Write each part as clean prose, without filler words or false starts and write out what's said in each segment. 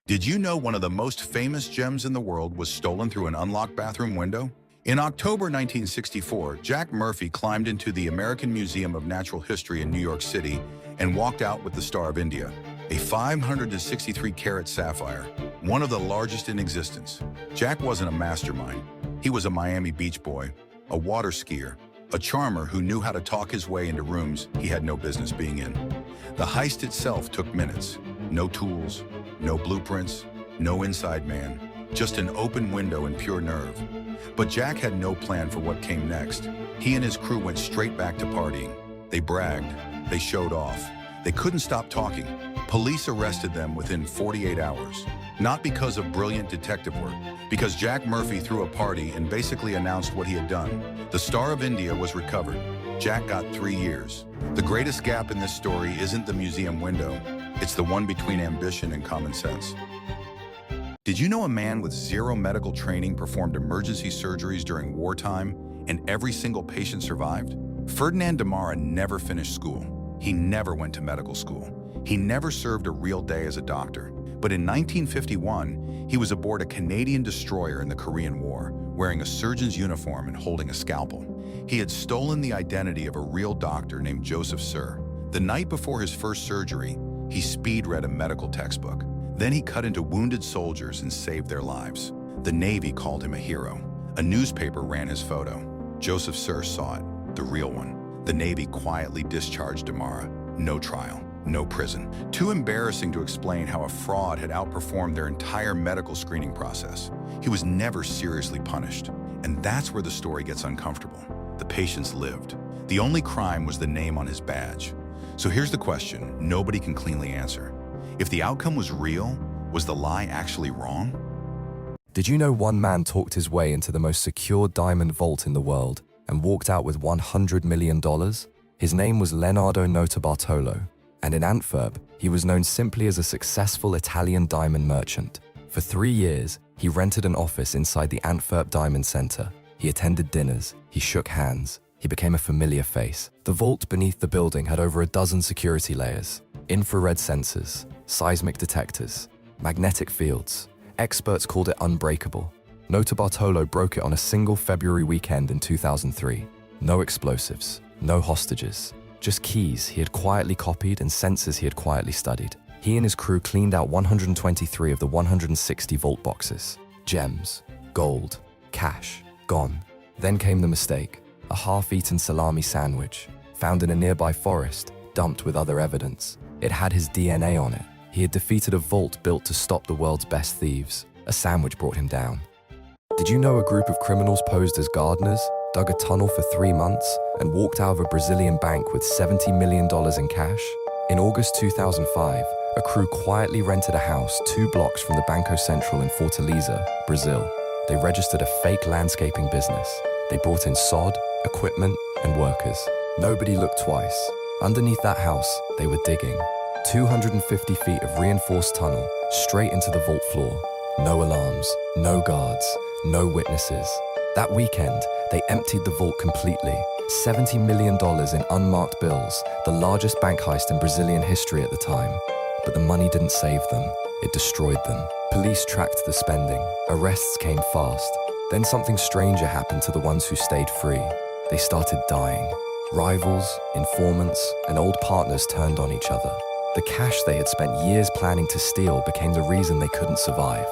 Did you know one of the most famous gems in the world was stolen through an unlocked bathroom window? In October 1964, Jack Murphy climbed into the American Museum of Natural History in New York City and walked out with the Star of India, a 563-carat sapphire, one of the largest in existence. Jack wasn't a mastermind. He was a Miami Beach boy, a water skier, a charmer who knew how to talk his way into rooms he had no business being in. The heist itself took minutes. No tools, no blueprints, no inside man, just an open window and pure nerve. But Jack had no plan for what came next. He and his crew went straight back to partying. They bragged, they showed off. They couldn't stop talking. Police arrested them within 48 hours. Not because of brilliant detective work, because Jack Murphy threw a party and basically announced what he had done. The Star of India was recovered. Jack got 3 years. The greatest gap in this story isn't the museum window. It's the one between ambition and common sense. Did you know a man with zero medical training performed emergency surgeries during wartime and every single patient survived? Ferdinand Demara never finished school. He never went to medical school. He never served a real day as a doctor. But in 1951, he was aboard a Canadian destroyer in the Korean War, wearing a surgeon's uniform and holding a scalpel. He had stolen the identity of a real doctor named Joseph Sir. The night before his first surgery, he speed-read a medical textbook. Then he cut into wounded soldiers and saved their lives. The Navy called him a hero. A newspaper ran his photo. Joseph Sir saw it, the real one. The Navy quietly discharged Demara. No trial, no prison. Too embarrassing to explain how a fraud had outperformed their entire medical screening process. He was never seriously punished. And that's where the story gets uncomfortable. The patients lived. The only crime was the name on his badge. So here's the question nobody can cleanly answer. If the outcome was real, was the lie actually wrong? Did you know one man talked his way into the most secure diamond vault in the world and walked out with $100 million? His name was Leonardo Notarbartolo, and in Antwerp, he was known simply as a successful Italian diamond merchant. For 3 years, he rented an office inside the Antwerp Diamond Center. He attended dinners, he shook hands, he became a familiar face. The vault beneath the building had over a dozen security layers, infrared sensors, seismic detectors, magnetic fields. Experts called it unbreakable. Notarbartolo broke it on a single February weekend in 2003. No explosives, no hostages, just keys he had quietly copied and sensors he had quietly studied. He and his crew cleaned out 123 of the 160 vault boxes. Gems, gold, cash, gone. Then came the mistake. A half-eaten salami sandwich, found in a nearby forest, dumped with other evidence. It had his DNA on it. He had defeated a vault built to stop the world's best thieves. A sandwich brought him down. Did you know a group of criminals posed as gardeners, dug a tunnel for 3 months, and walked out of a Brazilian bank with $70 million in cash? In August 2005, a crew quietly rented a house 2 blocks from the Banco Central in Fortaleza, Brazil. They registered a fake landscaping business. They brought in sod, equipment, and workers. Nobody looked twice. Underneath that house, they were digging. 250 feet of reinforced tunnel, straight into the vault floor. No alarms, no guards, no witnesses. That weekend, they emptied the vault completely. $70 million in unmarked bills, the largest bank heist in Brazilian history at the time. But the money didn't save them, it destroyed them. Police tracked the spending. Arrests came fast. Then something stranger happened to the ones who stayed free. They started dying. Rivals, informants, and old partners turned on each other. The cash they had spent years planning to steal became the reason they couldn't survive.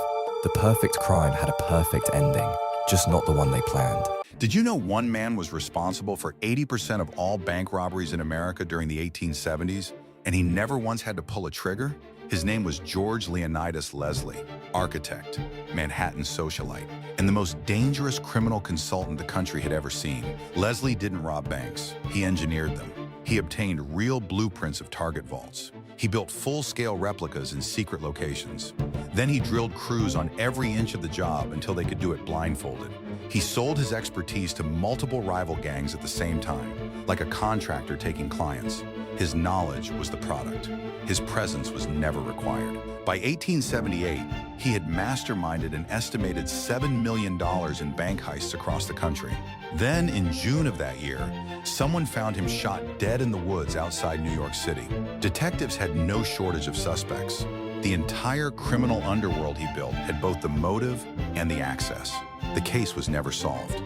The perfect crime had a perfect ending, just not the one they planned. Did you know one man was responsible for 80% of all bank robberies in America during the 1870s, and he never once had to pull a trigger? His name was George Leonidas Leslie, architect, Manhattan socialite, and the most dangerous criminal consultant the country had ever seen. Leslie didn't rob banks, he engineered them. He obtained real blueprints of target vaults. He built full-scale replicas in secret locations. Then he drilled crews on every inch of the job until they could do it blindfolded. He sold his expertise to multiple rival gangs at the same time, like a contractor taking clients. His knowledge was the product. His presence was never required. By 1878, he had masterminded an estimated $7 million in bank heists across the country. Then, in June of that year, someone found him shot dead in the woods outside New York City. Detectives had no shortage of suspects. The entire criminal underworld he built had both the motive and the access. The case was never solved.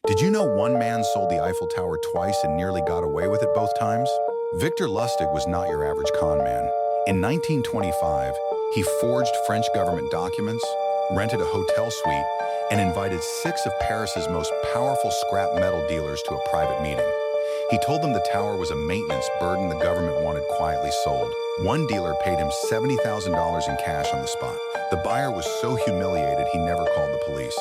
Did you know one man sold the Eiffel Tower twice and nearly got away with it both times? Victor Lustig was not your average con man. In 1925, he forged French government documents, rented a hotel suite, and invited 6 of Paris's most powerful scrap metal dealers to a private meeting. He told them the tower was a maintenance burden the government wanted quietly sold. One dealer paid him $70,000 in cash on the spot. The buyer was so humiliated he never called the police.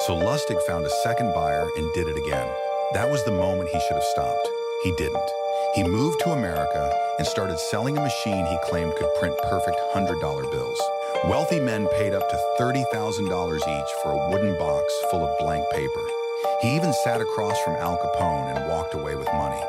So Lustig found a second buyer and did it again. That was the moment he should have stopped. He didn't. He moved to America and started selling a machine he claimed could print perfect $100 bills. Wealthy men paid up to $30,000 each for a wooden box full of blank paper. He even sat across from Al Capone and walked away with money.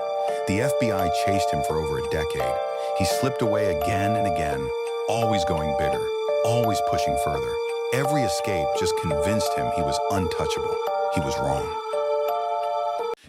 The FBI chased him for over a decade. He slipped away again and again, always going bigger, always pushing further. Every escape just convinced him he was untouchable. He was wrong.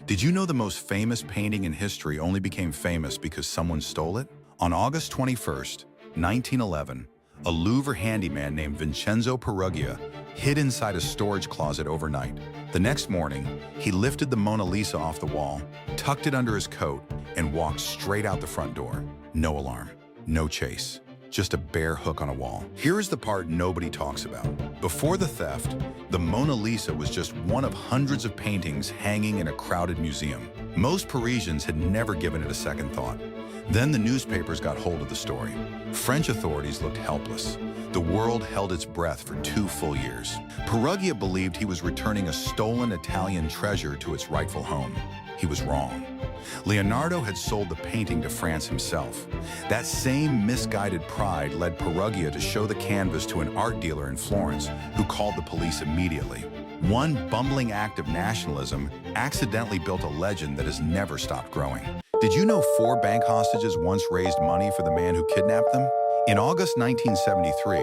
Did you know the most famous painting in history only became famous because someone stole it? On August 21st, 1911, a Louvre handyman named Vincenzo Peruggia hid inside a storage closet overnight. The next morning, he lifted the Mona Lisa off the wall, tucked it under his coat, and walked straight out the front door. No alarm, no chase, just a bare hook on a wall. Here is the part nobody talks about. Before the theft, the Mona Lisa was just one of hundreds of paintings hanging in a crowded museum. Most Parisians had never given it a second thought. Then the newspapers got hold of the story. French authorities looked helpless. The world held its breath for 2 full years. Peruggia believed he was returning a stolen Italian treasure to its rightful home. He was wrong. Leonardo had sold the painting to France himself. That same misguided pride led Peruggia to show the canvas to an art dealer in Florence, who called the police immediately. One bumbling act of nationalism accidentally built a legend that has never stopped growing. Did you know 4 bank hostages once raised money for the man who kidnapped them? In August 1973,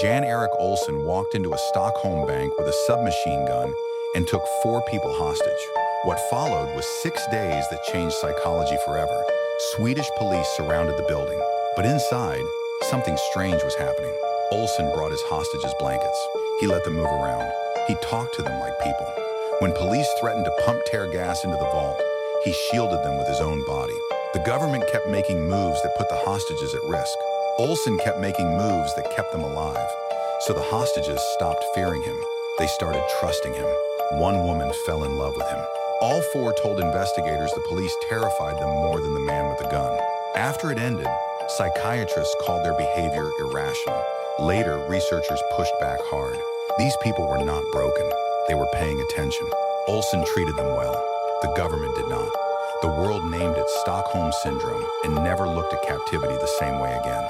Jan-Erik Olsson walked into a Stockholm bank with a submachine gun and took 4 people hostage. What followed was 6 days that changed psychology forever. Swedish police surrounded the building, but inside, something strange was happening. Olsson brought his hostages blankets. He let them move around. He talked to them like people. When police threatened to pump tear gas into the vault, he shielded them with his own body. The government kept making moves that put the hostages at risk. Olsson kept making moves that kept them alive. So the hostages stopped fearing him. They started trusting him. One woman fell in love with him. All 4 told investigators the police terrified them more than the man with the gun. After it ended, psychiatrists called their behavior irrational. Later, researchers pushed back hard. These people were not broken. They were paying attention. Olsson treated them well. The government did not. The world named it Stockholm Syndrome and never looked at captivity the same way again.